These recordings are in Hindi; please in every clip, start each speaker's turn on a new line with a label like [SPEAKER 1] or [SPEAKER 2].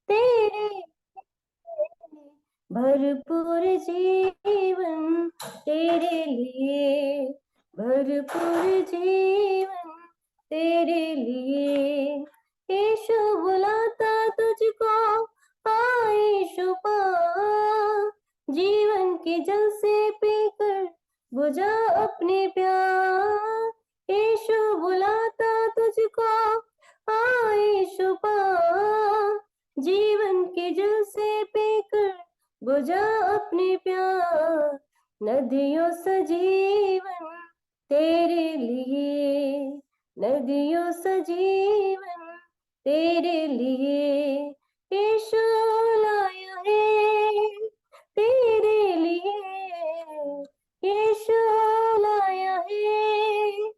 [SPEAKER 1] तेरे भरपूर जीवन तेरे लिए, भरपूर जीवन तेरे लिए। यीशु बुलाता तुझको, आ यीशु पा, जीवन के जल से पीकर बुझा अपने प्यार। यीशु बुलाता तुझको, आ यीशु पा, जीवन के जल से पीकर बुझा अपने प्यार। नदियों से जीवन तेरे लिए, नदियों से जीवन तेरे लिए। यीशु लाया है तेरे लिए, यीशु लाया है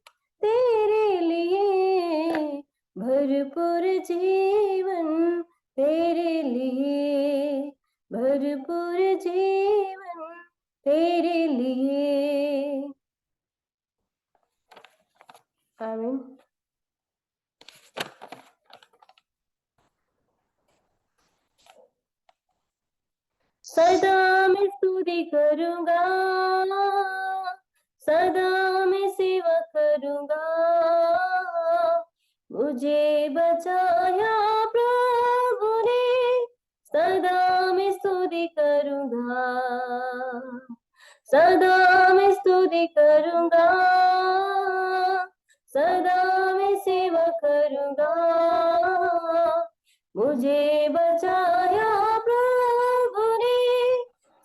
[SPEAKER 1] तेरे लिए, भरपूर जीवन तेरे लिए, भरपूर जीवन तेरे लिए। आमीन। सदा मैं स्तुति करूंगा, सदा मैं सेवा करूंगा, मुझे बचाया प्रभु ने, सदा मैं स्तुति करूंगा, सदा मैं स्तुति करूंगा, सदा मैं सेवा करूंगा, मुझे बचाया प्रभु ने,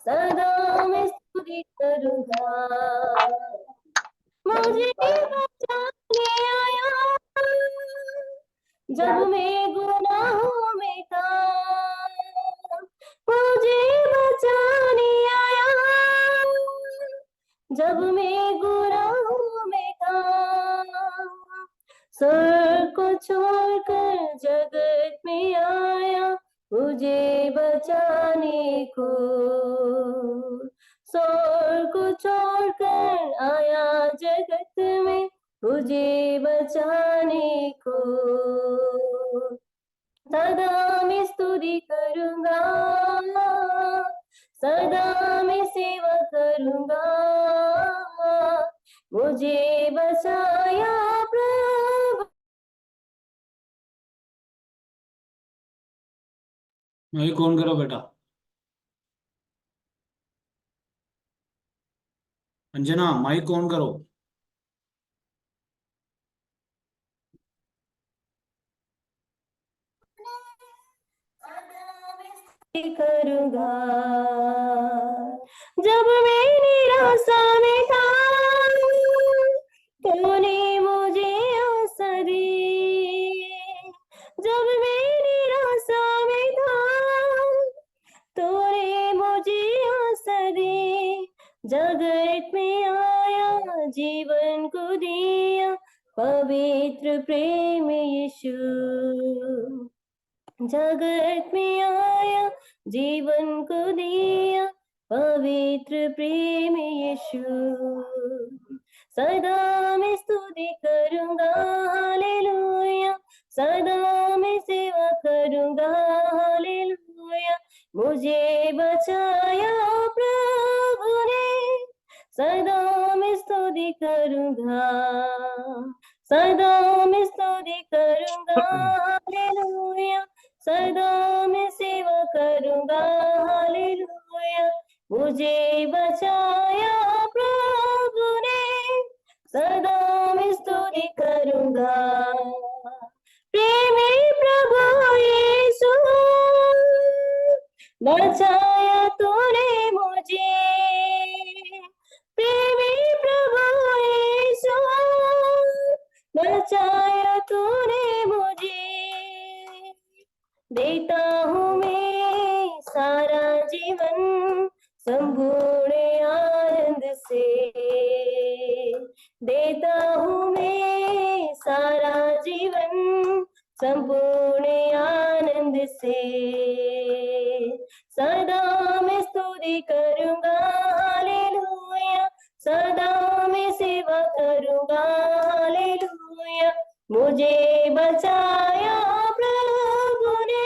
[SPEAKER 1] सदा मैं स्तुति करूंगा। मुझे बचाने आया जब मैं गुनाहों में था, मुझे बचाने आया जब मैं गुनाहों में था। स्वर्ग को छोड़कर जगत में आया मुझे बचाने को, स्वर्ग को छोड़कर आया जगत में मुझे बचाने को। सदा मैं स्तुति करूंगा, सदा मैं सेवा करूंगा, मुझे बचाया प्रभु।
[SPEAKER 2] माइक ऑन करो बेटा। अंजना माइक ऑन करो।
[SPEAKER 1] करूंगा जब मैं निराशा में था, तूने मुझे आशा दी। जब मैं निराशा में था, तूने मुझे आशा दी। जगत में आया जीवन को दिया पवित्र प्रेम यीशु, जगत में आया जीवन को दिया पवित्र प्रेम यीशु। सदा मैं स्तुति करूंगा, हालेलुया, सदा मैं सेवा करूंगा, हालेलुया, मुझे बचाया प्रभु ने, सदा मैं स्तुति करूंगा, सदा मैं स्तुति करूंगा, हालेलुया, सदा मैं सेवा करूंगा, हालेलुया, मुझे बचाया प्रभु ने, सदा मैं स्तुति करूंगा। प्रेमी प्रभु यीशु, बचाया तूने मुझे, प्रेमी प्रभु यीशु, बचाया तूने मुझे। देता हूँ मैं सारा जीवन संपूर्ण आनंद से, देता हूँ मैं सारा जीवन संपूर्ण आनंद से। सदा मैं स्तुति करूंगा, हालेलुया, सदा मैं सेवा करूंगा, हालेलुया, मुझे बचाया प्रभु ने,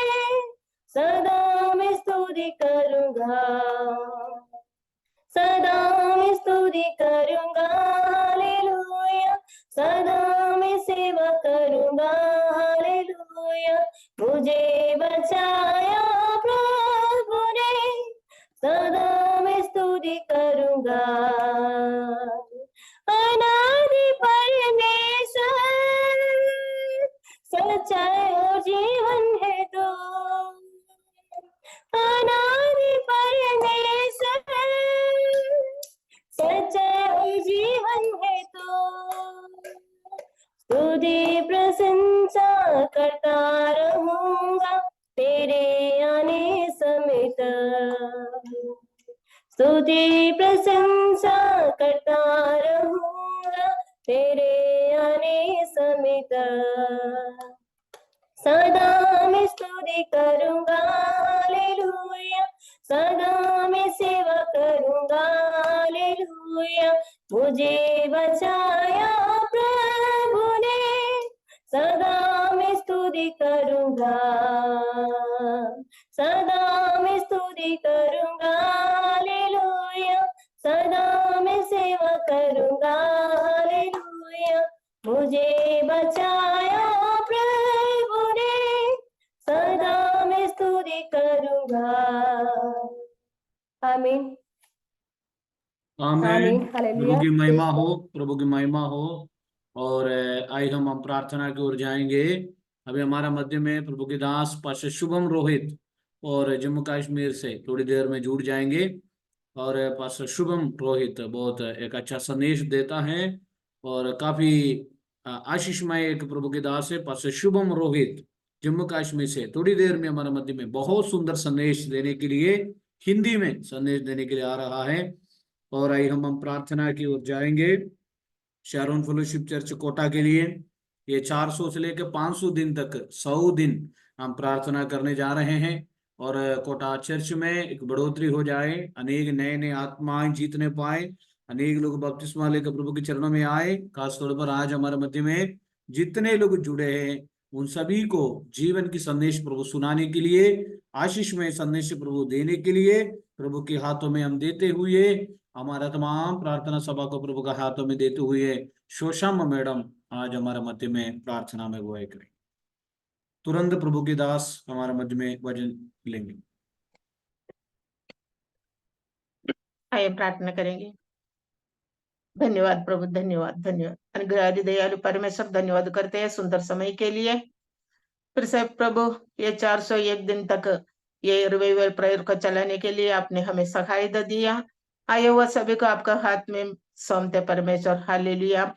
[SPEAKER 1] हालेलुया, सदा मैं सेवा करूंगा हालेलुया, मुझे बचाया प्रभु ने, सदा मैं स्तुति करूंगा। अनादि परमेश्वर, सच्चाई और जीवन है तो, अनादि परमेश्वर, सच्चाई और जीवन है तो, स्तुति प्रशंसा करता रहूंगा तेरे आने समय तक, स्तुति प्रशंसा करता रहूंगा तेरे आने समय तक, सदा मैं स्तुति करूंगा हालेलुया, सदा मैं सेवा करूंगा हालेलुया, मुझे बचाया प्रभु ने, सदा मैं स्तुति करूंगा, सदा मैं स्तुति करूंगा हालेलुया, सदा मैं सेवा करूंगा हालेलुया, मुझे बचाया प्रभु ने, सदा मैं स्तुति करूंगा। आमीन
[SPEAKER 2] आमीन।
[SPEAKER 1] आमीन
[SPEAKER 2] प्रभु
[SPEAKER 1] हालेलुया।
[SPEAKER 2] की महिमा हो, प्रभु की महिमा हो। और आई हम प्रार्थना की ओर जाएंगे। अभी हमारा मध्य में प्रभु के दास पास्टर शुभम रोहित और जम्मू कश्मीर से थोड़ी देर में जुड़ जाएंगे। और पास्टर शुभम रोहित बहुत एक अच्छा संदेश देता है और काफी आशीषमय एक प्रभु के दास है। पास्टर शुभम रोहित जम्मू कश्मीर से थोड़ी देर में हमारे मध्य में बहुत सुंदर संदेश देने के लिए, हिंदी में संदेश देने के लिए आ रहा है। और आई हम प्रार्थना की ओर जाएंगे शैरोन फेलोशिप चर्च कोटा के लिए। ये 400 से लेकर 500 दिन तक 100 दिन हम प्रार्थना करने जा रहे हैं और कोटा चर्च में एक बढ़ोतरी हो जाए, अनेक नए नए आत्माएं जीतने पाए, अनेक लोग बपतिस्मा लेकर प्रभु के चरणों में आए। खासतौर पर आज हमारे मध्य में जितने लोग जुड़े हैं उन सभी को जीवन की संदेश प्रभु सुनाने के लिए, आशीष में संदेश प्रभु देने के लिए प्रभु के हाथों में हम देते हुए, हमारा तमाम प्रार्थना सभा को प्रभु के हाथों में देते हुए शोशम मैडम आज हमारे मध्य में प्रार्थना में अगुवाई करें। तुरंत प्रभु के दास हमारे मध्य में वचन लेंगे।
[SPEAKER 3] आइए प्रार्थना करेंगे। धन्यवाद प्रभु, धन्यवाद धन्यवाद। अनुग्रही दयालु परमेश्वर, धन्यवाद करते हैं सुंदर समय के लिए। फिर से प्रभु ये 401 दिन तक ये रिवाइवल प्रेयर को चलाने के लिए आपने हमें सहायता दिया। आए हुआ सभी को आपका हाथ में सौंपते परमेश्वर, हालेलुया।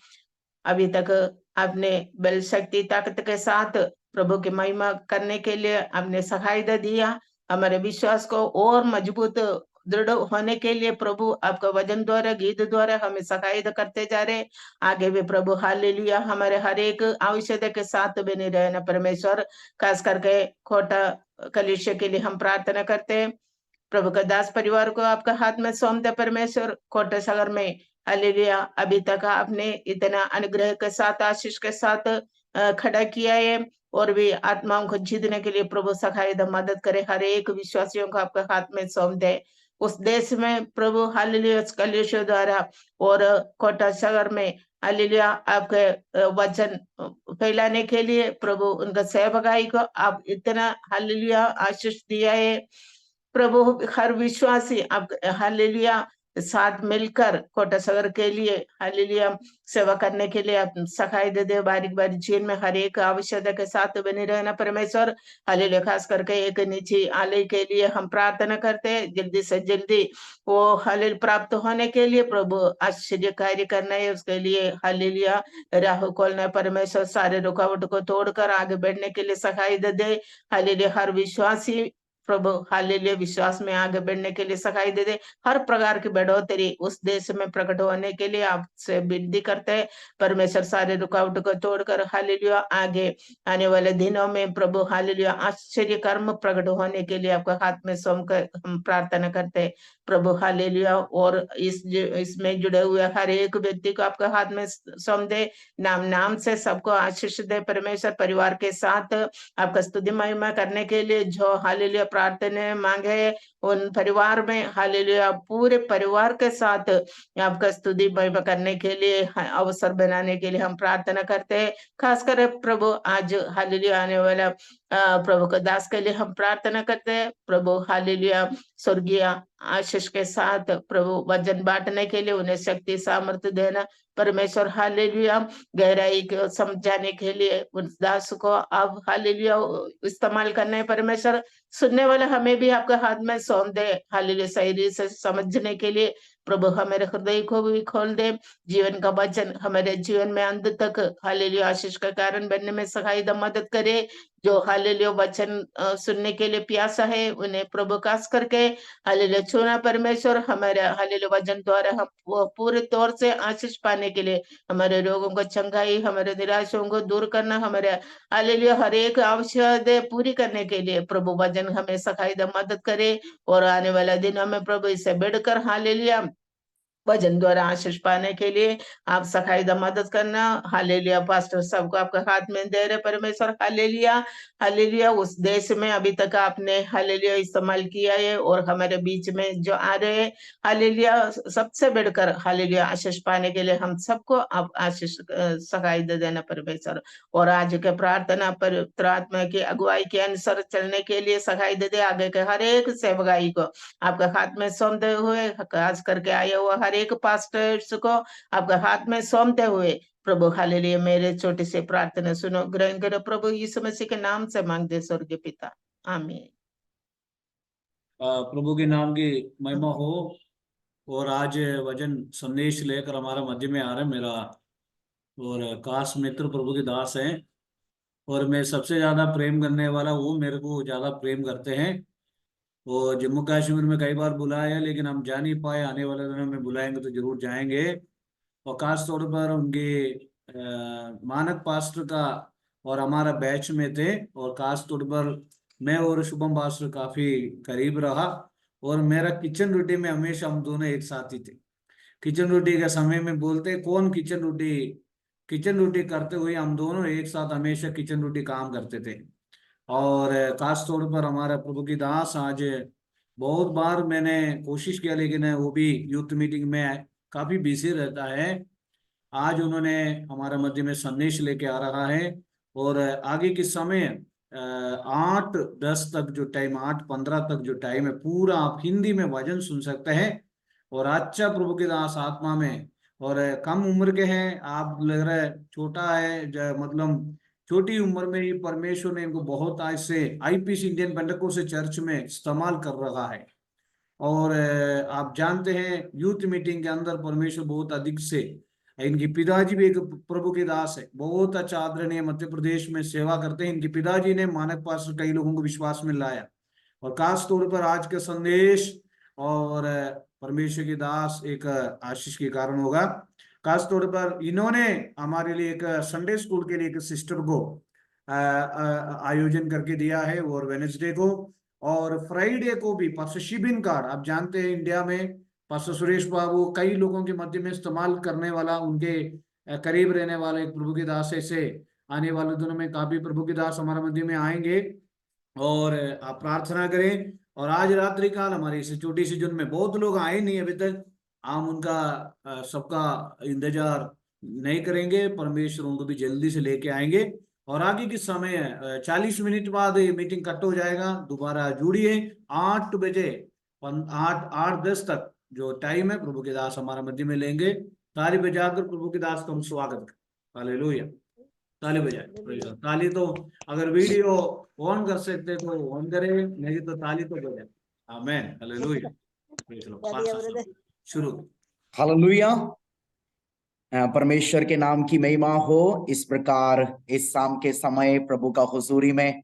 [SPEAKER 3] अभी तक आपने बल शक्ति ताकत के साथ प्रभु की महिमा करने के लिए आपने सहायता दिया। हमारे विश्वास को और मजबूत दृढ़ होने के लिए प्रभु आपका वचन द्वारा, गीत द्वारा हमें सहायता करते जा रहे। आगे भी प्रभु हालेलुया हमारे हर एक आवश्यकता के साथ बने रहना परमेश्वर। खास करके कोटा कलीसिया के लिए हम प्रार्थना करते हैं। प्रभु का दास परिवार को आपका हाथ में सौंपते परमेश्वर। कोटा सागर में हालेलुया अभी तक आपने इतना अनुग्रह के साथ, आशीष के साथ खड़ा किया है और भी आत्माओं को जीतने के लिए प्रभु सहायता मदद करे। हर एक विश्वासियों को आपके हाथ में सौंप दे। उस देश में प्रभु हालेलुया कलीसिया द्वारा और कोटा सागर में हालेलुया आपके वचन फैलाने के लिए प्रभु उनका सेवकाई को आप इतना हालेलुया आशीष दिया है। प्रभु हर विश्वासी आप हालेलुया साथ मिलकर कोटा सागर के लिए हालेलुया सेवा करने के लिए आप सहायता दे। बारीक बारीक जीवन में हर एक आवश्यकता के साथ बने रहना परमेश्वर। हालेलुया खास करके एक निजी आलय के लिए हम प्रार्थना करते हैं, जल्दी से जल्दी वो हालेलुया प्राप्त होने के लिए प्रभु आश्चर्य कार्य करना है। उसके लिए हालेलुया राह खोलना परमेश्वर। सारे रुकावट को तोड़कर आगे बढ़ने के लिए सहायता दे। हालेलुया हर विश्वासी प्रभु हालेलुया विश्वास में आगे बढ़ने के लिए सहायता दे दे। हर प्रकार की बढ़ोतरी उस देश में प्रकट होने के लिए आपसे विनती करते हैं परमेश्वर। सारे रुकावट को तोड़कर हालेलुया आगे आने वाले दिनों में प्रभु हालेलुया आश्चर्य कर्म प्रकट होने के लिए आपका हाथ में सौंप कर हम प्रार्थना करते हैं प्रभु हालेलुया। और इसमें जुड़े हुए हर एक व्यक्ति को आपका हाथ में सौंप दे। नाम नाम से सबको आशीष दे परमेश्वर। परिवार के साथ आपका स्तुति महिमा करने के लिए जो हालेलुया प्रार्थना मांगे उन परिवार में हालेलुया पूरे परिवार के साथ आपका स्तुति महिमा करने के लिए अवसर बनाने के लिए हम प्रार्थना करते हैं। खासकर प्रभु आज हालेलुया आने वाला प्रभु का दास के लिए हम प्रार्थना करते हैं। प्रभु हालेलुया स्वर्गीय आशीष के साथ प्रभु वचन बांटने के लिए उन्हें शक्ति सामर्थ्य देना परमेश्वर हालेलुया गहराई को समझाने के लिए उस दास को आप हालेलुया इस्तेमाल करने हैं परमेश्वर। सुनने वाला हमें भी आपके हाथ में सौंप दे हालेलुया सही से समझने के लिए प्रभु हमारे हृदय को भी खोल दे। जीवन का वचन हमारे जीवन में अंत तक हालेलुया आशीष का कारण बनने में सहायता मदद करे। जो हालेलुया वचन सुनने के लिए प्यासा है उन्हें प्रभु खास करके हालेलुया छूना परमेश्वर हमारे हालेलुया वचन द्वारा हम पूरे तौर से आशीष पाने के लिए हमारे रोगों को चंगाई हमारे निराशाओं को दूर करना हमारे हालेलुया हर एक आवश्यकता पूरी करने के लिए प्रभु वचन हमें सहायता मदद करे। और आने वाला दिनों में प्रभु इससे बढ़कर हालेलुया वचन द्वारा आशीष पाने के लिए आप सहायता मदद करना। हालेलुया पास्टर सबको आपके हाथ में दे रहे परमेश्वर हालेलुया हालेलुया उस देश में अभी तक आपने हालेलुया इस्तेमाल किया है और हमारे बीच में जो आ रहे हैं हालेलुया सबसे बढ़कर हालेलुया आशीष पाने के लिए हम सबको आप आशीष सहायता देना परमेश्वर। और आज के प्रार्थना पवित्र आत्मा की अगुवाई के अनुसार चलने के लिए सहायता दे। आगे के हर एक सेवकाई को आपके हाथ में सौंपते हुए खास करके आए हुए हर एक पास्टर्स को आपके हाथ में सौंपते हुए प्रभु हालेलुया मेरे छोटी सी प्रार्थना सुनो ग्रहण करो प्रभु यीशु मसीह के नाम से मांगते स्वर्गीय पिता आमीन।
[SPEAKER 2] प्रभु के नाम की महिमा हो। और आज वचन संदेश लेकर हमारा मध्य में आ रहा है मेरा और काश मित्र प्रभु के दास हैं। और मैं सबसे ज्यादा प्रेम करने वाला वो मेरे को ज्यादा प्रेम करते हैं। और जम्मू कश्मीर में कई बार बुलाया लेकिन हम जा नहीं पाए। आने वाले दिनों में बुलाएंगे तो जरूर जाएंगे। और खास तौर पर उनके मानक पास्टर का और हमारा बैच में थे। और खास तौर पर मैं और शुभम पास्टर काफी करीब रहा। और मेरा किचन रोटी में हमेशा हम दोनों एक साथ ही थे। किचन रोटी के समय में बोलते कौन किचन रोटी करते हुए हम दोनों एक साथ हमेशा किचन रोटी काम करते थे। और खास तौर पर हमारा प्रभु की दास आज बहुत बार मैंने कोशिश किया लेकिन वो भी यूथ मीटिंग में काफी बिजी रहता है। आज उन्होंने हमारा मध्य में संदेश लेके आ रहा है। और आगे के समय 8:10 तक जो टाइम 8:15 तक जो टाइम है पूरा आप हिंदी में वचन सुन सकते हैं। और अच्छा प्रभु के दास आत्मा में और कम उम्र के हैं। आप लग रहा है छोटा है मतलब छोटी उम्र में ही परमेश्वर ने इनको बहुत आज से आईपीसी इंडियन पेंटेकोस्टल चर्च में इस्तेमाल कर रहा है। और आप जानते हैं यूथ मीटिंग के अंदर परमेश्वर बहुत अधिक से इनके पिताजी भी एक प्रभु के दास है। बहुत अच्छा आदरणीय मध्य प्रदेश में सेवा करते हैं। इनके पिताजी ने मानक पास्टर कई लोगों को विश्वास में लाया। और खास तौर पर आज का संदेश और परमेश्वर के दास एक आशीष के कारण होगा। खास तौर पर इन्होंने हमारे लिए एक संडे स्कूल के लिए एक सिस्टर को आयोजन करके दिया है। और वेनेसडे को और फ्राइडे को भी पास्टर शिबिन कार्ड आप जानते हैं इंडिया में पास्टर सुरेश बाबू कई लोगों के मध्य में इस्तेमाल करने वाला उनके करीब रहने वाला एक प्रभु के दास ऐसे आने वाले दिनों में काफी प्रभु के दास हमारे मध्य में आएंगे। और आप प्रार्थना करें। और आज रात्रि काल हमारी इस छोटी सी जून में बहुत लोग आए नहीं अभी तक। हम उनका सबका इंतजार नहीं करेंगे। परमेश्वर उनको भी जल्दी से लेके आएंगे। और आगे के समय 40 मिनट बाद ये मीटिंग कट हो जाएगा। दोबारा जुड़िए 8 बजे 8:10 तक जो टाइम है प्रभु के दास हमारा मध्य में लेंगे। ताली बजाकर प्रभु के दास का हम स्वागत करें। हालेलुया ताली बजाए। ताली तो अगर वीडियो ऑन कर सकते तो ऑन करें नहीं तो ताली तो बजाए। आमेन हालेलुया शुरू।
[SPEAKER 4] हालेलुया परमेश्वर के नाम की महिमा हो। इस प्रकार इस शाम के समय प्रभु का हुजूरी में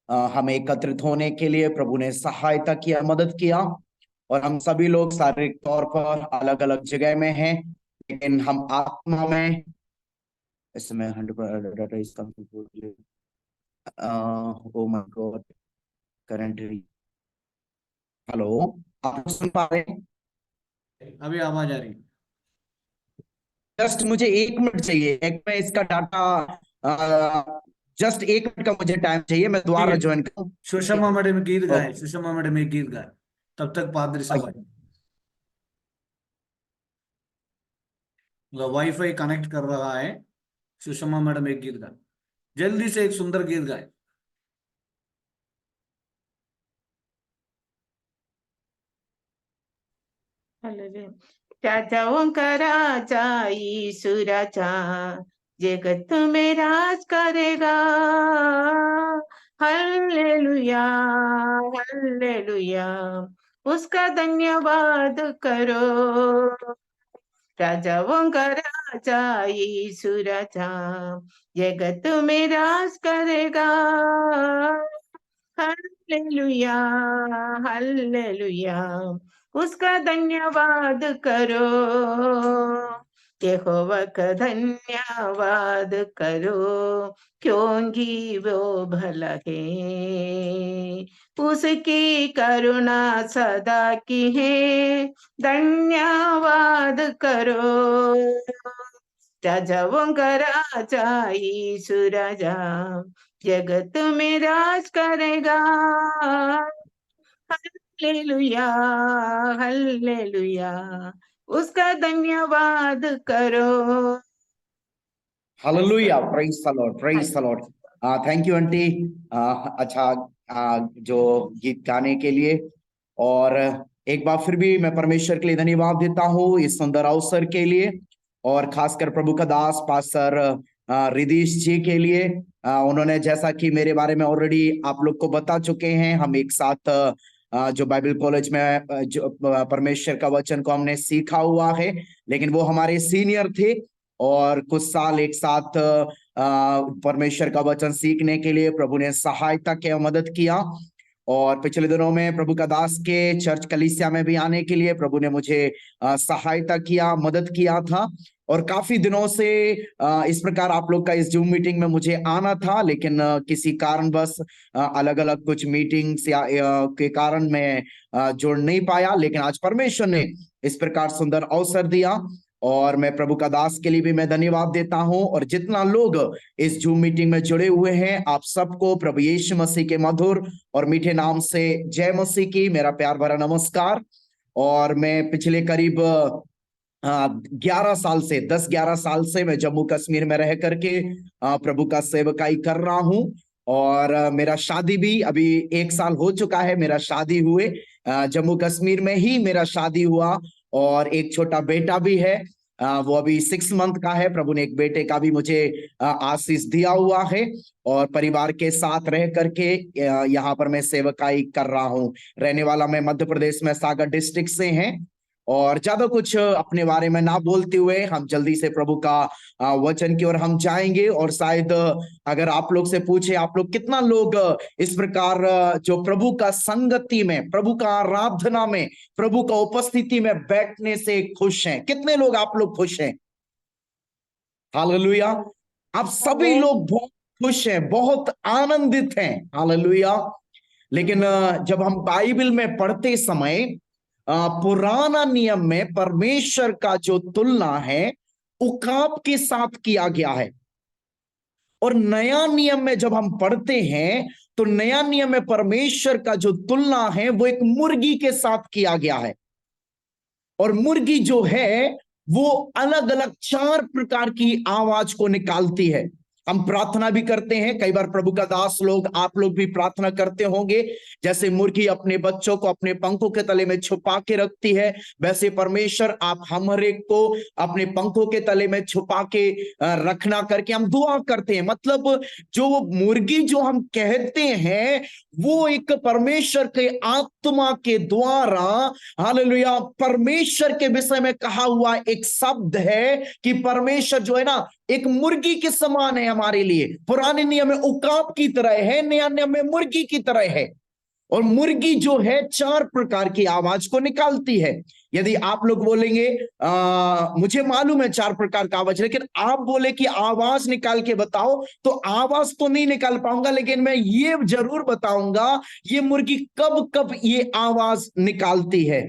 [SPEAKER 4] हमें एकत्रित होने के लिए प्रभु ने सहायता किया मदद किया। और हम सभी लोग शारीरिक तौर पर अलग अलग जगह में हैं लेकिन हम आत्मा में इस समय 100% oh my God currently hello आप सुन पा रहे हैं?
[SPEAKER 2] अभी आवाज आ रही है।
[SPEAKER 4] जस्ट मुझे 1 मिनट चाहिए। एक मैं इसका डाटा जस्ट 1 मिनट का मुझे टाइम चाहिए, मैं दोबारा
[SPEAKER 2] ठीक है।
[SPEAKER 4] ज्वाइन करूँ।
[SPEAKER 2] सुषमा मैडम गीत गाए, सुषमा मैडम एक गीत गाए, तब तक पादरी साहब आए। वाईफाई कनेक्ट कर रहा है, सुषमा मैडम एक गीत गाए, जल्दी से एक सुंदर गीत गाए।
[SPEAKER 3] हालेलुया। राजाओं का राजा यीशु राजा जगत में राज करेगा। हालेलुया, हालेलुया, उसका धन्यवाद करो। राजाओं का राजा यीशु राजा जगत में राज करेगा। हालेलुया, हालेलुया, उसका धन्यवाद करो। यहोवा का धन्यवाद करो, क्योंकि वो भला है, उसकी करुणा सदा की है। धन्यवाद करो। राजाओं का राजा यीशु राजा जगत में राज करेगा। हालेलुया, हालेलुया, उसका धन्यवाद करो।
[SPEAKER 4] Hallelujah, praise the Lord, praise the Lord. Thank you aunty, अच्छा जो गीत गाने के लिए। और एक बार फिर भी मैं परमेश्वर के लिए धन्यवाद देता हूँ इस सुंदर अवसर के लिए, और खासकर प्रभु का दास पास्टर रिदीश जी के लिए। उन्होंने जैसा कि मेरे बारे में ऑलरेडी आप लोग को बता चुके हैं, हम एक साथ जो बाइबल कॉलेज में जो परमेश्वर का वचन को हमने सीखा हुआ है, लेकिन वो हमारे सीनियर थे और कुछ साल एक साथ परमेश्वर का वचन सीखने के लिए प्रभु ने सहायता किया, मदद किया। और पिछले दिनों में प्रभु का दास के चर्च कलीसिया में भी आने के लिए प्रभु ने मुझे सहायता किया, मदद किया था। और काफी दिनों से इस प्रकार आप लोग का इस जूम मीटिंग में मुझे आना था, लेकिन किसी कारणवश अलग अलग कुछ मीटिंग्स या के कारण मैं जुड़ नहीं पाया। लेकिन आज परमेश्वर ने इस प्रकार सुंदर अवसर दिया, और मैं प्रभु का दास के लिए भी मैं धन्यवाद देता हूं। और जितना लोग इस जूम मीटिंग में जुड़े हुए हैं, आप सबको प्रभु यीशु मसीह के मधुर और मीठे नाम से जय मसीह की मेरा प्यार भरा नमस्कार। और मैं पिछले करीब 11 साल से 10-11 साल से मैं जम्मू कश्मीर में रह करके प्रभु का सेवकाई कर रहा हूं। और मेरा शादी भी अभी 1 साल हो चुका है, मेरा शादी हुए जम्मू कश्मीर में ही मेरा शादी हुआ। और एक छोटा बेटा भी है, वो अभी 6 मंथ का है। प्रभु ने एक बेटे का भी मुझे आशीष दिया हुआ है, और परिवार के साथ रह करके यहाँ पर मैं सेवकाई कर रहा हूँ। रहने वाला मैं मध्य प्रदेश में सागर डिस्ट्रिक्ट से हैं। और ज्यादा कुछ अपने बारे में ना बोलते हुए हम जल्दी से प्रभु का वचन की ओर हम जाएंगे। और शायद अगर आप लोग से पूछे, आप लोग कितना लोग इस प्रकार जो प्रभु का संगति में, प्रभु का आराधना में, प्रभु का उपस्थिति में बैठने से खुश हैं? कितने लोग आप लोग खुश हैं? हालेलुया। आप सभी लोग बहुत खुश हैं, बहुत आनंदित हैं। हालेलुया। लेकिन जब हम बाइबल में पढ़ते समय पुराना नियम में परमेश्वर का जो तुलना है उकाब के साथ किया गया है, और नया नियम में जब हम पढ़ते हैं तो नया नियम में परमेश्वर का जो तुलना है वो एक मुर्गी के साथ किया गया है। और मुर्गी जो है वो अलग अलग 4 प्रकार की आवाज को निकालती है। हम प्रार्थना भी करते हैं, कई बार प्रभु का दास लोग, आप लोग भी प्रार्थना करते होंगे। जैसे मुर्गी अपने बच्चों को अपने पंखों के तले में छुपा के रखती है, वैसे परमेश्वर आप हम हर एक को अपने पंखों के तले में छुपा के रखना करके हम दुआ करते हैं। मतलब जो मुर्गी जो हम कहते हैं वो एक परमेश्वर के आत्मा के द्वारा, हालेलुया, परमेश्वर के विषय में कहा हुआ एक शब्द है कि परमेश्वर जो है ना एक मुर्गी के समान है हमारे लिए। पुराने नियम में उकाब की तरह है, नया नियम में मुर्गी की तरह है। और मुर्गी जो है 4 प्रकार की आवाज को निकालती है। यदि आप लोग बोलेंगे मुझे मालूम है 4 प्रकार का आवाज, लेकिन आप बोले कि आवाज निकाल के बताओ, तो आवाज तो नहीं निकाल पाऊंगा, लेकिन मैं ये जरूर बताऊंगा ये मुर्गी कब कब ये आवाज निकालती है।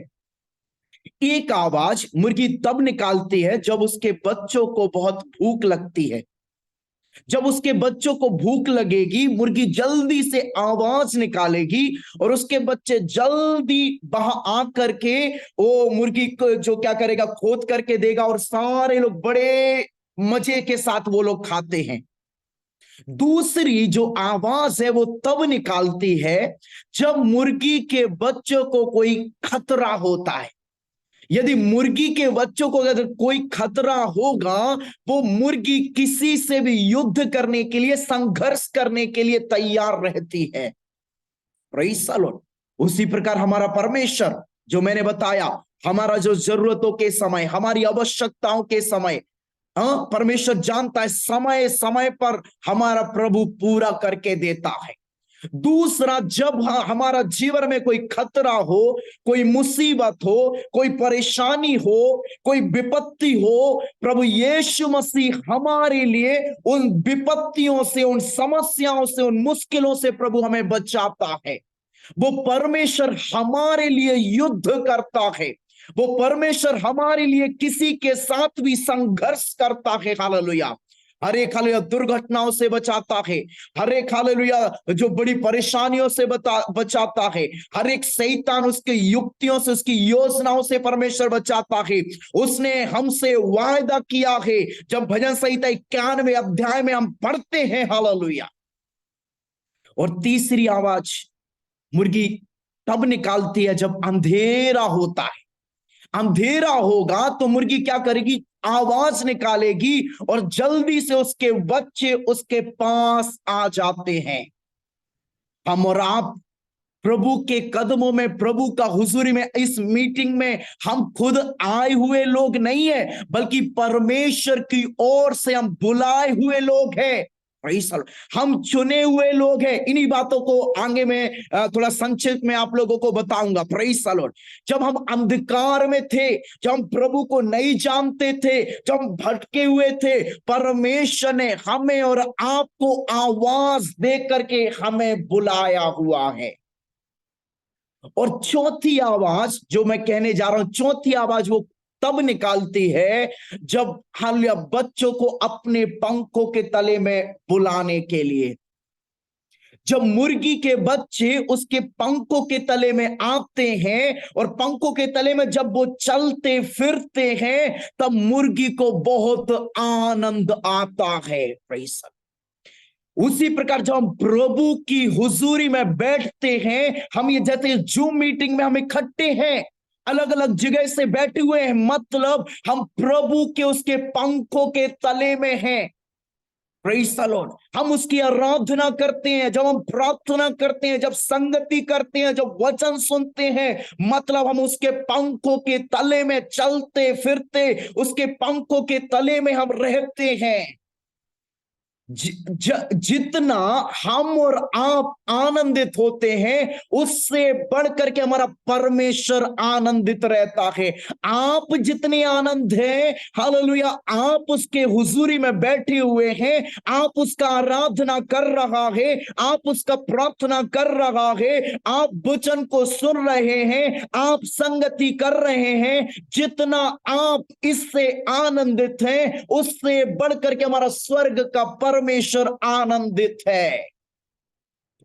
[SPEAKER 4] एक आवाज मुर्गी तब निकालती है जब उसके बच्चों को बहुत भूख लगती है। जब उसके बच्चों को भूख लगेगी, मुर्गी जल्दी से आवाज निकालेगी और उसके बच्चे जल्दी वहां आ करके वो मुर्गी को जो क्या करेगा, खोद करके देगा और सारे लोग बड़े मजे के साथ वो लोग खाते हैं। दूसरी जो आवाज है वो तब निकालती है जब मुर्गी के बच्चों को कोई खतरा होता है। यदि मुर्गी के बच्चों को अगर कोई खतरा होगा, वो मुर्गी किसी से भी युद्ध करने के लिए, संघर्ष करने के लिए तैयार रहती है। Praise the Lord. उसी प्रकार हमारा परमेश्वर, जो मैंने बताया, हमारा जो जरूरतों के समय, हमारी आवश्यकताओं के समय, परमेश्वर जानता है, समय समय पर हमारा प्रभु पूरा करके देता है। दूसरा, जब हमारा जीवन में कोई खतरा हो, कोई मुसीबत हो, कोई परेशानी हो, कोई विपत्ति हो, प्रभु यीशु मसीह हमारे लिए उन विपत्तियों से, उन समस्याओं से, उन मुश्किलों से प्रभु हमें बचाता है। वो परमेश्वर हमारे लिए युद्ध करता है। वो परमेश्वर हमारे लिए किसी के साथ भी संघर्ष करता है। हालेलुया। हर एक हालेलुया दुर्घटनाओं से बचाता है। हर एक हालेलुया जो बड़ी परेशानियों से बचाता है। हर एक शैतान उसके युक्तियों से, उसकी योजनाओं से परमेश्वर बचाता है। उसने हमसे वायदा किया है, जब भजन संहिता 91 अध्याय में हम पढ़ते हैं। हालेलुया। और तीसरी आवाज मुर्गी तब निकालती है जब अंधेरा होता है। अंधेरा होगा तो मुर्गी क्या करेगी, आवाज निकालेगी और जल्दी से उसके बच्चे उसके पास आ जाते हैं। हम और आप प्रभु के कदमों में, प्रभु का हुजूरी में, इस मीटिंग में हम खुद आए हुए लोग नहीं है, बल्कि परमेश्वर की ओर से हम बुलाए हुए लोग हैं। हम चुने हुए लोग हैं। इन्हीं बातों को आगे में थोड़ा संक्षिप्त में आप लोगों को बताऊंगा। Praise the Lord. जब हम अंधकार में थे, जब हम प्रभु को नहीं जानते थे, जब हम भटके हुए थे, परमेश्वर ने हमें और आपको आवाज दे करके हमें बुलाया हुआ है। और चौथी आवाज जो मैं कहने जा रहा हूं, चौथी आवाज वो तब निकालती है जब हालेलुया बच्चों को अपने पंखों के तले में बुलाने के लिए, जब मुर्गी के बच्चे उसके पंखों के तले में आते हैं और पंखों के तले में जब वो चलते फिरते हैं, तब मुर्गी को बहुत आनंद आता है। प्रेज़। उसी प्रकार जब हम प्रभु की हुजूरी में बैठते हैं, हम ये जैसे जूम मीटिंग में हम इकट्ठे हैं, अलग अलग जगह से बैठे हुए हैं, मतलब हम प्रभु के उसके पंखों के तले में हैं। Praise the Lord. हम उसकी आराधना करते हैं, जब हम प्रार्थना करते हैं, जब संगति करते हैं, जब वचन सुनते हैं, मतलब हम उसके पंखों के तले में चलते फिरते, उसके पंखों के तले में हम रहते हैं। जितना हम और आप आनंदित होते हैं, उससे बढ़कर के हमारा परमेश्वर आनंदित रहता है। आप जितने आनंद हैं, हालेलुया, आप उसके हुजूरी में बैठे हुए हैं, आप उसका आराधना कर रहा है, आप उसका प्रार्थना कर रहा है, आप वचन को सुन रहे हैं, आप संगति कर रहे हैं, जितना आप इससे आनंदित हैं, उससे बढ़कर के हमारा स्वर्ग का परमेश्वर आनंदित है।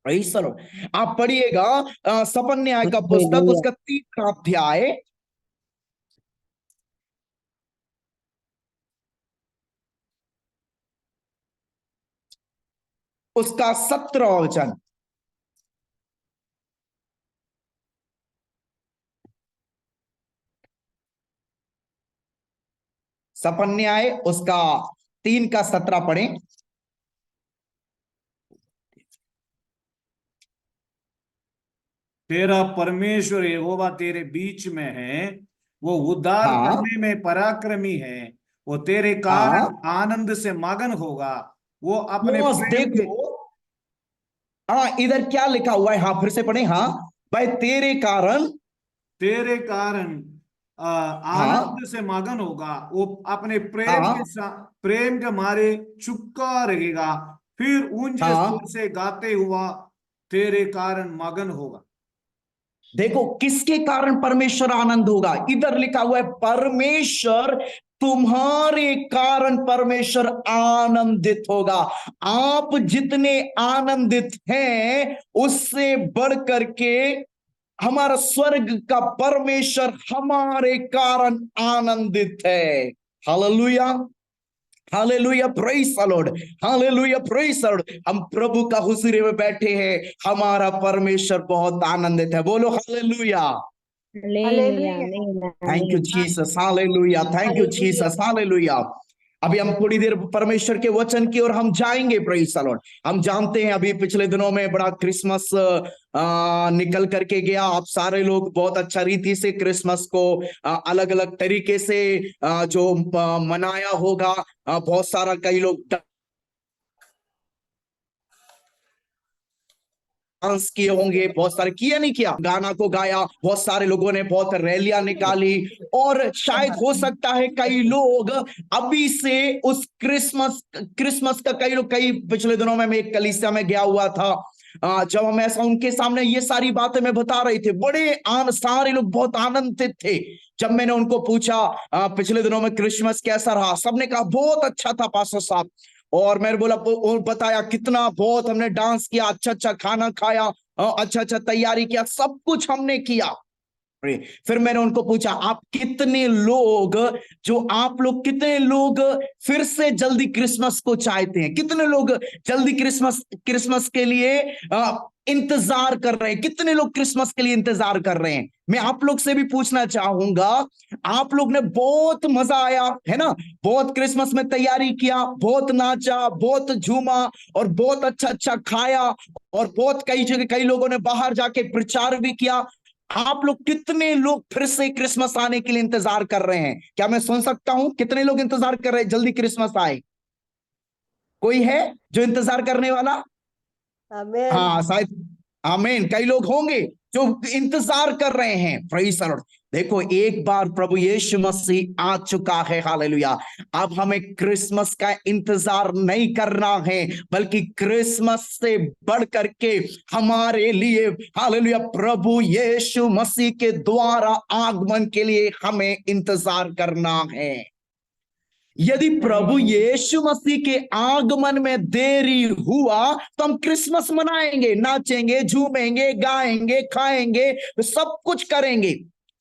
[SPEAKER 4] Praise the Lord. आप पढ़िएगा सपन्याय का पुस्तक, उसका 3वां अध्याय, उसका 17वां वचन। सपन्याय उसका 3 का 17 पढ़ें।
[SPEAKER 2] तेरा परमेश्वर यहोवा तेरे बीच में है, वो उद्धार
[SPEAKER 4] हाँ
[SPEAKER 2] करने में पराक्रमी है, वो तेरे
[SPEAKER 4] हाँ,
[SPEAKER 2] कारण आनंद से मगन होगा, वो अपने
[SPEAKER 4] बॉस
[SPEAKER 2] प्रेम के
[SPEAKER 4] देखो, हाँ इधर क्या लिखा हुआ है, हाँ फिर से पढ़े। हाँ भाई,
[SPEAKER 2] तेरे कारण
[SPEAKER 4] हाँ
[SPEAKER 2] आनंद से मगन होगा, वो अपने
[SPEAKER 4] हाँ
[SPEAKER 2] प्रेम के मारे चुपका रहेगा, फिर ऊंचे
[SPEAKER 4] हाँ।
[SPEAKER 2] सुर से गाते हुआ तेरे कारण मगन होगा।
[SPEAKER 4] देखो किसके कारण परमेश्वर आनंद होगा, इधर लिखा हुआ है परमेश्वर तुम्हारे कारण परमेश्वर आनंदित होगा। आप जितने आनंदित हैं उससे बढ़ करके हमारा स्वर्ग का परमेश्वर हमारे कारण आनंदित है। Hallelujah, hallelujah, praise the Lord, hallelujah, praise the Lord. हम प्रभु का हुजूरी में बैठे हैं, हमारा परमेश्वर बहुत आनंदित है। बोलो हालेलुया।
[SPEAKER 1] हालेलुया,
[SPEAKER 3] हालेलुया,
[SPEAKER 1] आमीन,
[SPEAKER 4] थैंक यू
[SPEAKER 1] आमीन।
[SPEAKER 4] Jesus, hallelujah, thank you
[SPEAKER 3] hallelujah.
[SPEAKER 4] Jesus, hallelujah. अभी हम थोड़ी देर परमेश्वर के वचन की ओर हम जाएंगे। Praise the Lord. हम जानते हैं अभी पिछले दिनों में बड़ा क्रिसमस निकल करके गया। आप सारे लोग बहुत अच्छा रीति से क्रिसमस को अलग अलग तरीके से जो मनाया होगा। बहुत सारा कई लोग डांस किए होंगे, बहुत सारे किया नहीं किया, गाना को गाया, बहुत सारे लोगों ने बहुत रैलियां निकाली। और शायद हो सकता है कई लोग अभी से उस क्रिसमस का कई पिछले दिनों में मैं एक कलीसिया में गया हुआ था। जब हम ऐसा उनके सामने ये सारी बातें मैं बता रही थी, सारे लोग बहुत आनंदित थे। जब मैंने उनको पूछा पिछले दिनों में क्रिसमस कैसा रहा, सबने कहा बहुत अच्छा था पास्टर साहब। और मैंने बोला और बताया कितना बहुत हमने डांस किया, अच्छा अच्छा खाना खाया, अच्छा अच्छा तैयारी किया, सब कुछ हमने किया। फिर मैंने उनको पूछा आप कितने लोग कितने लोग फिर से जल्दी क्रिसमस को चाहते हैं, कितने लोग जल्दी क्रिसमस के लिए इंतजार कर रहे हैं, कितने लोग क्रिसमस के लिए इंतजार कर रहे हैं। मैं आप लोग से भी पूछना चाहूंगा, आप लोग ने बहुत मजा आया है ना, बहुत क्रिसमस में तैयारी किया, बहुत नाचा, बहुत झूमा और बहुत अच्छा अच्छा खाया, और बहुत कई जगह कई लोगों ने बाहर जाके प्रचार भी किया। आप लोग कितने लोग फिर से क्रिसमस आने के लिए इंतजार कर रहे हैं? क्या मैं सुन सकता हूं कितने लोग इंतजार कर रहे हैं जल्दी क्रिसमस आए? कोई है जो इंतजार करने वाला?
[SPEAKER 1] आमीन।
[SPEAKER 4] हाँ शायद, आमीन, कई लोग होंगे जो इंतजार कर रहे हैं। Praise the Lord. देखो एक बार प्रभु यीशु मसीह आ चुका है, हालेलुया। अब हमें क्रिसमस का इंतजार नहीं करना है, बल्कि क्रिसमस से बढ़ करके हमारे लिए, हालेलुया, प्रभु यीशु मसीह के द्वारा आगमन के लिए हमें इंतजार करना है। यदि प्रभु यीशु मसीह के आगमन में देरी हुआ तो हम क्रिसमस मनाएंगे, नाचेंगे, झूमेंगे, गाएंगे, खाएंगे, सब कुछ करेंगे।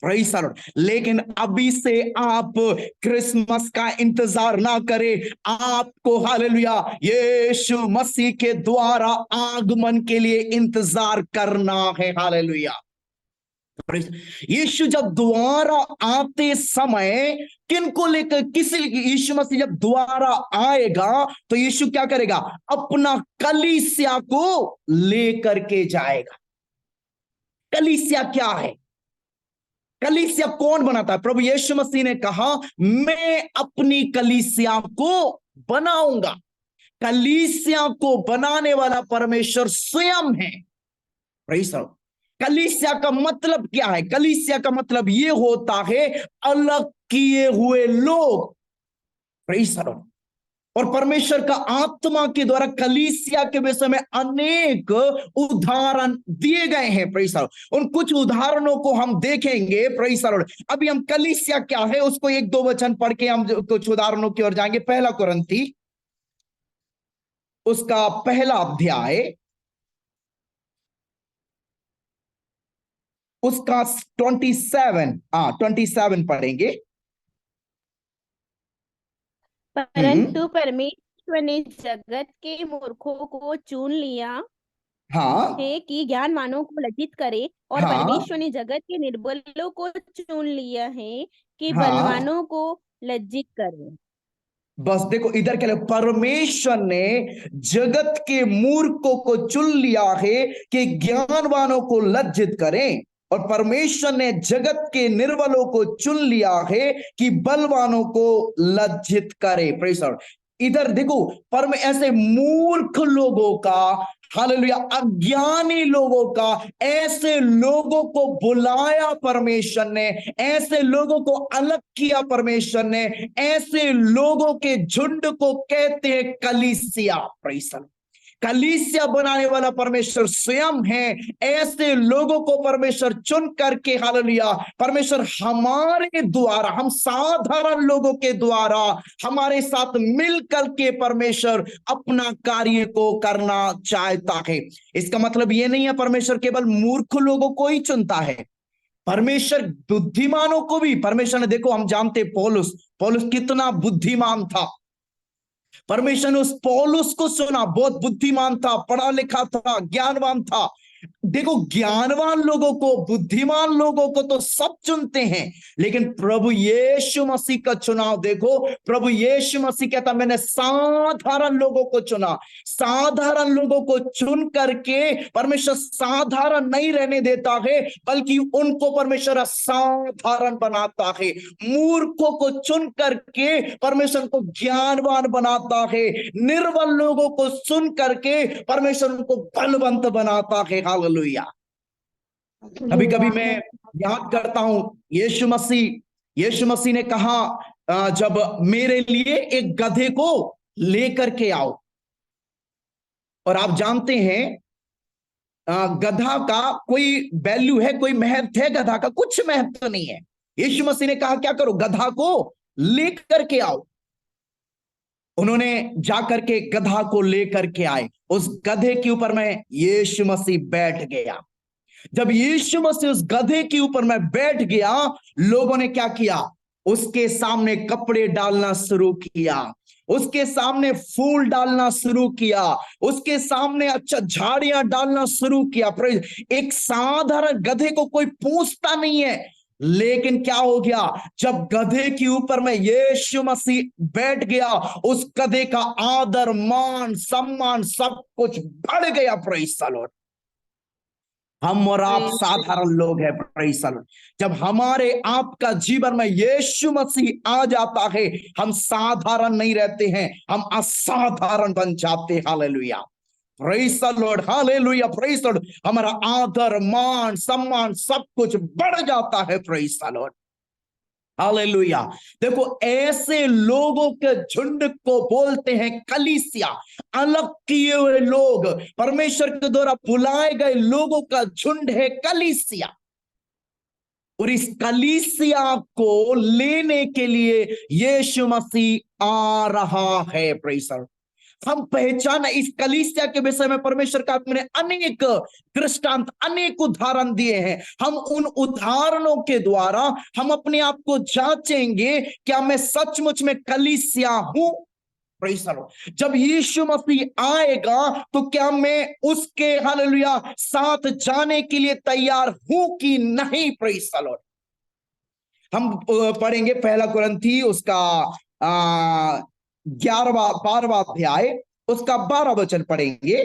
[SPEAKER 4] Praise the Lord. लेकिन अभी से आप क्रिसमस का इंतजार ना करें, आपको हालेलुया यीशु मसीह के द्वारा आगमन के लिए इंतजार करना है। हालेलुया। यीशु जब दोबारा आते समय किनको लेकर, यीशु मसीह जब दोबारा आएगा तो यीशु क्या करेगा? अपना कलीसिया को लेकर के जाएगा। कलीसिया क्या है? कलीसिया कौन बनाता है? प्रभु यीशु मसीह ने कहा मैं अपनी कलीसिया को बनाऊंगा। कलीसिया को बनाने वाला परमेश्वर स्वयं है। Praise the Lord. कलीसिया का मतलब क्या है? कलीसिया का मतलब ये होता है अलग किए हुए लोग। Praise the Lord. और परमेश्वर का आत्मा के द्वारा कलीसिया के विषय में अनेक उदाहरण दिए गए हैं। Praise the Lord. उन कुछ उदाहरणों को हम देखेंगे। Praise the Lord. अभी हम कलीसिया क्या है उसको एक दो वचन पढ़ के हम कुछ उदाहरणों की ओर जाएंगे। पहला कुरिन्थी उसका पहला अध्याय उसका 27 पढ़ेंगे।
[SPEAKER 1] परंतु परमेश्वर ने जगत के मूर्खों को चुन लिया
[SPEAKER 4] हाँ
[SPEAKER 1] है कि ज्ञानवानों को लज्जित करे, और
[SPEAKER 4] हाँ
[SPEAKER 1] परमेश्वर ने जगत के निर्बलों को चुन लिया है कि
[SPEAKER 4] हाँ,
[SPEAKER 1] बलवानों को लज्जित करे।
[SPEAKER 4] बस देखो इधर क्या लिखा? परमेश्वर ने जगत के मूर्खों को चुन लिया है कि ज्ञानवानों को लज्जित करें, और परमेश्वर ने जगत के निर्बलों को चुन लिया है कि बलवानों को लज्जित करे। Praise the Lord. इधर देखो पर ऐसे मूर्ख लोगों का, हालेलुया, अज्ञानी लोगों का, ऐसे लोगों को बुलाया परमेश्वर ने, ऐसे लोगों को अलग किया परमेश्वर ने, ऐसे लोगों के झुंड को कहते हैं कलीसिया। Praise the Lord. कलीसिया बनाने वाला परमेश्वर स्वयं है। ऐसे लोगों को परमेश्वर चुन करके, हालेलुया, परमेश्वर हमारे द्वारा, हम साधारण लोगों के द्वारा हमारे साथ मिलकर के परमेश्वर अपना कार्य को करना चाहता है। इसका मतलब ये नहीं है परमेश्वर केवल मूर्ख लोगों को ही चुनता है, परमेश्वर बुद्धिमानों को भी। परमेश्वर ने, देखो हम जानते पौलुस कितना बुद्धिमान था। परमेश्वर ने उस पौलुस को सुना, बहुत बुद्धिमान था, पढ़ा लिखा था, ज्ञानवान था। देखो ज्ञानवान लोगों को, बुद्धिमान लोगों को तो सब चुनते हैं, लेकिन प्रभु यीशु मसीह का चुनाव देखो। प्रभु यीशु मसीह कहता मैंने साधारण लोगों को चुना। साधारण लोगों को चुन करके परमेश्वर साधारण नहीं रहने देता है, बल्कि उनको परमेश्वर असाधारण बनाता है। मूर्खों को चुन करके परमेश्वर को ज्ञानवान बनाता है। निर्बल लोगों को चुन करके परमेश्वर उनको बलवंत बनाता है। हालेलुया। कभी कभी मैं याद करता हूं, यीशु मसीह ने कहा जब मेरे लिए एक गधे को लेकर के आओ। और आप जानते हैं गधा का कोई वैल्यू है, कोई महत्व है गधा का? कुछ महत्व नहीं है। यीशु मसीह ने कहा क्या करो, गधा को लेकर के आओ। उन्होंने जाकर के गधा को लेकर के आए। उस गधे के ऊपर में यीशु मसीह बैठ गया। जब यीशु मसीह उस गधे के ऊपर में बैठ गया, लोगों ने क्या किया? उसके सामने कपड़े डालना शुरू किया, उसके सामने फूल डालना शुरू किया, उसके सामने अच्छा झाड़ियां डालना शुरू किया। एक साधारण गधे को कोई पूछता नहीं है, लेकिन क्या हो गया? जब गधे के ऊपर में यीशु मसीह बैठ गया, उस गधे का आदर, मान, सम्मान सब कुछ बढ़ गया। Praise the Lord. हम और आप साधारण लोग हैं। Praise the Lord. जब हमारे आपका जीवन में यीशु मसीह आ जाता है, हम साधारण नहीं रहते हैं, हम असाधारण बन जाते हैं। Hallelujah, praise the Lord, hallelujah, praise the Lord. हमारा आदर, मान, सम्मान सब कुछ बढ़ जाता है। Praise the Lord, hallelujah. देखो ऐसे लोगों के झुंड को बोलते हैं कलीसिया। अलग किए हुए लोग, परमेश्वर के द्वारा बुलाए गए लोगों का झुंड है कलीसिया। और इस कलीसिया को लेने के लिए यीशु मसीह आ रहा है। Praise the Lord. हम पहचान, इस कलीसिया के विषय में परमेश्वर का आत्मा ने अनेक दृष्टांत, अनेक उदाहरण दिए हैं। हम उन उदाहरणों के द्वारा हम अपने आप को जांचेंगे, क्या मैं सचमुच में कलीसिया हूं? Praise the Lord. जब यीशु मसीह आएगा तो क्या मैं उसके, हालेलुया, साथ जाने के लिए तैयार हूं कि नहीं? Praise the Lord. हम पढ़ेंगे पहला कुरिन्थी उसका 12वां अध्याय, उसका 12 वचन पढ़ेंगे।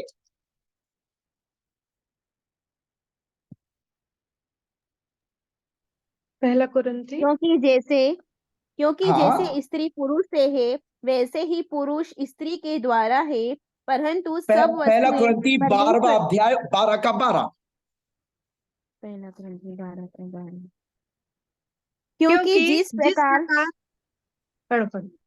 [SPEAKER 5] पहला कुरिन्थी।
[SPEAKER 1] क्योंकि
[SPEAKER 4] हाँ,
[SPEAKER 1] जैसे स्त्री पुरुष से है, वैसे ही पुरुष स्त्री के द्वारा है, परंतु सब
[SPEAKER 4] पहला
[SPEAKER 1] वस्तुएं
[SPEAKER 4] कुरिन्थी 12वां अध्याय 12 का 12।
[SPEAKER 1] पहला कुरिन्थी 12 का 12।
[SPEAKER 5] क्योंकि जिस प्रकार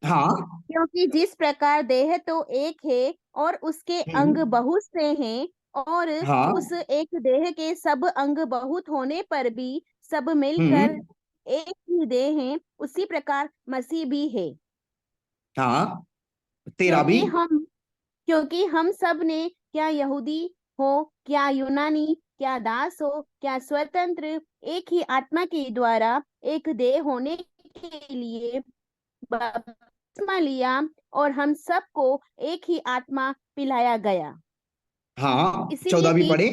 [SPEAKER 4] हाँ,
[SPEAKER 1] क्योंकि जिस प्रकार देह तो एक है और उसके अंग बहुत से हैं, और
[SPEAKER 4] हाँ,
[SPEAKER 1] उस एक देह के सब अंग बहुत होने पर भी सब मिलकर एक ही देह हैं, उसी प्रकार मसीह भी है।
[SPEAKER 4] हाँ, तेरा भी।
[SPEAKER 1] क्योंकि हम सब ने, क्या यहूदी हो, क्या यूनानी, क्या दास हो, क्या स्वतंत्र, एक ही आत्मा के द्वारा एक देह होने के लिए बपतिस्मा लिया, और हम सबको एक ही आत्मा पिलाया गया।
[SPEAKER 4] हाँ,
[SPEAKER 1] इसीलिए
[SPEAKER 4] 14 भी
[SPEAKER 1] कि
[SPEAKER 4] पढ़े।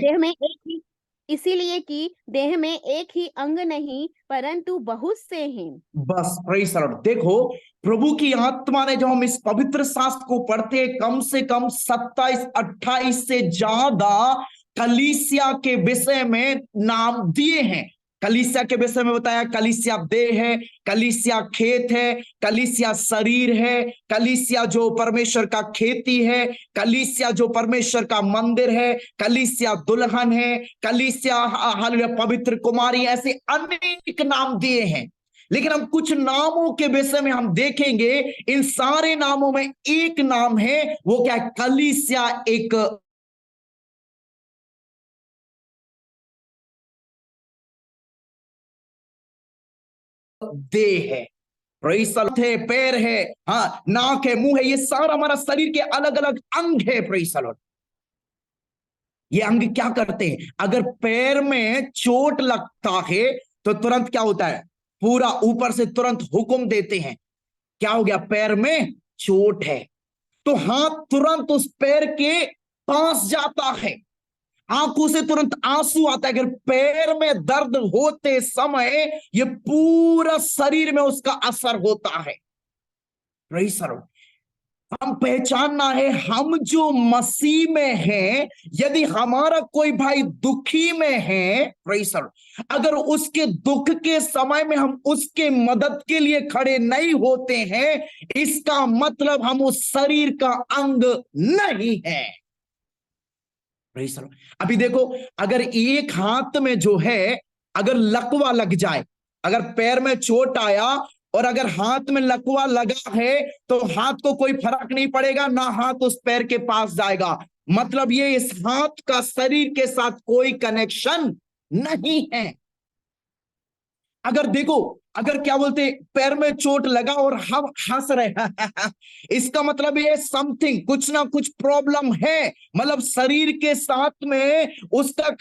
[SPEAKER 1] देह में एक ही अंग नहीं, परंतु बहुत से हैं।
[SPEAKER 4] बस, प्रेज़ द लॉर्ड। देखो प्रभु की आत्मा ने, जब हम इस पवित्र शास्त्र को पढ़ते हैं, कम से कम 27-28 से ज्यादा कलीसिया के विषय में नाम दिए हैं। कलीसिया के विषय में बताया, कलीसिया देह है, कलीसिया खेत है, कलीसिया शरीर है, कलीसिया जो परमेश्वर का खेती है, कलीसिया जो परमेश्वर का मंदिर है, कलीसिया दुल्हन है, कलीसिया हालेलुया पवित्र कुमारी, ऐसे अनेक नाम दिए हैं। लेकिन हम कुछ नामों के विषय में हम देखेंगे, इन सारे नामों में एक नाम है, वो क्या है? कलीसिया एक देह है, प्रेज़ द लॉर्ड, है, पैर है, हाँ, नाक है, मुंह है, ये सारा हमारा शरीर के अलग अलग अंग है। Praise the Lord. ये अंग क्या करते हैं? अगर पैर में चोट लगता है तो तुरंत क्या होता है? पूरा ऊपर से तुरंत हुक्म देते हैं, क्या हो गया? पैर में चोट है। तो हाथ तुरंत उस पैर के पास जाता है, आंखों से तुरंत आंसू आता है। अगर पैर में दर्द होते समय ये पूरा शरीर में उसका असर होता है। Praise the Lord. हम पहचानना है, हम जो मसीह में हैं, यदि हमारा कोई भाई दुखी में है, प्रेज़ द लॉर्ड, अगर उसके दुख के समय में हम उसके मदद के लिए खड़े नहीं होते हैं, इसका मतलब हम उस शरीर का अंग नहीं है। Praise the Lord. अभी देखो, अगर एक हाथ में जो है, अगर लकवा लग जाए, अगर पैर में चोट आया और अगर हाथ में लकवा लगा है, तो हाथ को कोई फर्क नहीं पड़ेगा, ना हाथ उस पैर के पास जाएगा। मतलब ये इस हाथ का शरीर के साथ कोई कनेक्शन नहीं है। अगर देखो, अगर क्या बोलते, पैर में चोट लगा और हम हंस रहे इसका मतलब ये समथिंग, कुछ ना कुछ प्रॉब्लम है, मतलब शरीर के साथ में उसका